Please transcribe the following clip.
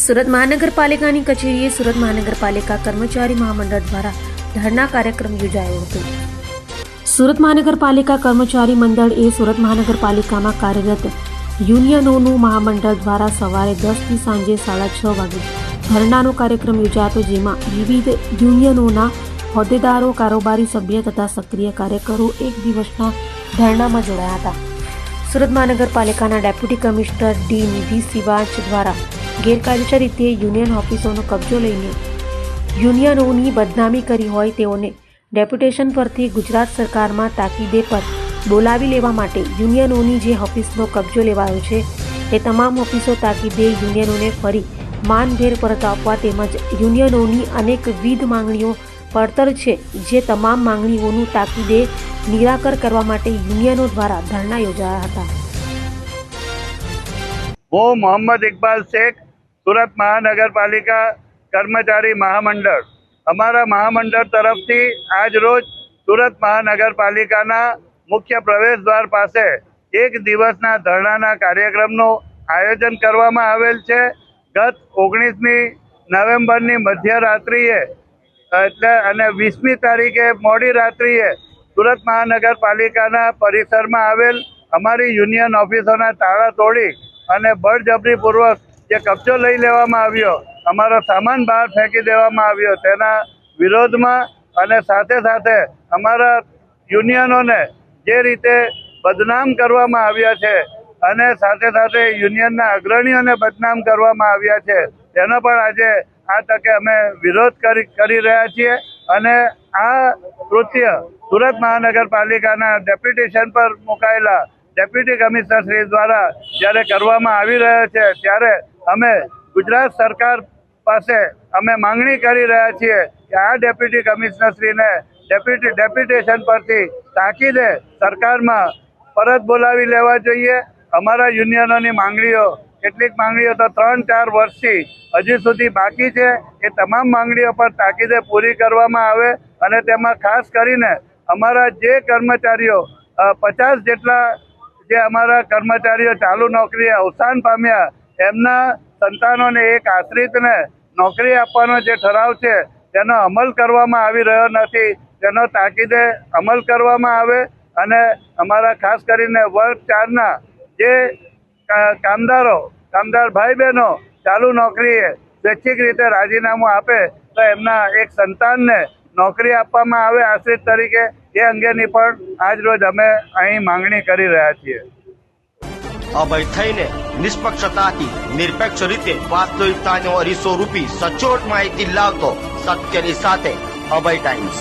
સુરત મહાનગરપાલિકાની કચેરીએ સુરત મહાનગરપાલિકા કર્મચારી મહામંડળ દ્વારા ધરણા કાર્યક્રમ યોજાયો હતો। સુરત મહાનગરપાલિકા કર્મચારી મંડળ એ સુરત મહાનગરપાલિકામાં કાર્યરત યુનિયનોનું મહામંડળ દ્વારા સવારે 10 થી સાંજે 6:30 વાગે ધરણાનો કાર્યક્રમ યોજાયો, જેમાં વિવિધ યુનિયનોના હોદ્દેદારો, કારોબારી સભ્ય તથા સક્રિય કાર્યકરો એક દિવસના ધરણામાં જોડાયા હતા। સુરત મહાનગરપાલિકાના ડેપ્યુટી કમિશનર ડી નિધિ સિવાચ દ્વારા ગેરકાયદેસર રીતે યુનિયન ઓફિસોનો કબજો લઈને યુનિયનોની બદનામી કરી હોય તેઓને ડેપ્યુટેશન પરથી ગુજરાત સરકારમાં તાકીદે પર બોલાવી લેવા માટે યુનિયનોની જે ઓફિસનો કબજો લેવાયો છે તે તમામ ઓફિસો તાકીદે યુનિયનોને ફરી માનભેર પરત આપવા તેમજ યુનિયનોની અનેકવિધ માંગણીઓ પડતર છે, જે તમામ માંગણીઓનું તાકીદે નિરાકર કરવા માટે યુનિયનો દ્વારા ધરણા યોજાયા હતા। હું મોહમ્મદ ઇકબાલ શેખ, સુરત મહાનગરપાલિકા કર્મચારી મહામંડળ। અમારા મહામંડળ તરફથી આજ રોજ સુરત મહાનગરપાલિકાના મુખ્ય પ્રવેશદ્વાર પાસે એક દિવસના ધરણાના કાર્યક્રમનું આયોજન કરવામાં આવેલ છે। ગત 19મી નવેમ્બરની મધ્યરાત્રિએ અને 20મી તારીખે મોડી રાત્રિએ સુરત મહાનગરપાલિકાના પરિસરમાં આવેલ અમારી યુનિયન ઓફિસોના તાળા તોડી અને બળજબરીપૂર્વક જે કબજો લઈ લેવામાં આવ્યો, અમારો સામાન બહાર ફેંકી દેવામાં આવ્યો, તેના વિરોધમાં અને સાથે સાથે અમારા યુનિયનોને જે રીતે બદનામ કરવામાં આવ્યા છે અને સાથે સાથે યુનિયનના અગ્રણીઓને બદનામ કરવામાં આવ્યા છે, તેનો પણ આજે આ તકે અમે વિરોધ કરી રહ્યા છીએ। અને આ કૃત્ય સુરત મહાનગરપાલિકાના ડેપ્યુટેશન પર મુકાયેલા ડેપ્યુટી કમિશનર શ્રી દ્વારા જ્યારે કરવામાં આવી રહ્યો છે, ત્યારે અમે ગુજરાત સરકાર પાસે અમે માંગણી કરી રહ્યા છીએ કે આ ડેપ્યુટી કમિશનર શ્રીને ડેપ્યુટેશન પરથી તાકીદે સરકારમાં પરત બોલાવી લેવા જોઈએ। અમારા યુનિયનોની માંગણીઓ, કેટલીક માંગણીઓ તો 3-4 વર્ષથી હજી સુધી બાકી છે, એ તમામ માંગણીઓ પર તાકીદે પૂરી કરવામાં આવે અને તેમાં ખાસ કરીને અમારા જે કર્મચારીઓ 50 જેટલા જે અમારા કર્મચારીઓ ચાલુ નોકરીએ અવસાન પામ્યા, એમના સંતાનોને એક આશ્રિતને નોકરી આપવાનો જે ઠરાવ છે તેનો અમલ કરવામાં આવી રહ્યો નથી, તેનો તાકીદે અમલ કરવામાં આવે અને અમારા ખાસ કરીને વર્ગ 4ના જે કામદાર ભાઈ બહેનો ચાલુ નોકરીએ સ્વૈચ્છિક રીતે રાજીનામું આપે તો એમના એક સંતાનને નોકરી આપવામાં આવે આશ્રિત તરીકે, એ અંગેની પણ આજ રોજ અમે અહીં માંગણી કરી રહ્યા છીએ। અભય થઈને નિષ્પક્ષતાથી નિરપેક્ષ રીતે વાસ્તવિકતાનો અરીસો રૂપી સચોટ માહિતી લાવતો સત્યની સાથે અભય ટાઈમ્સ।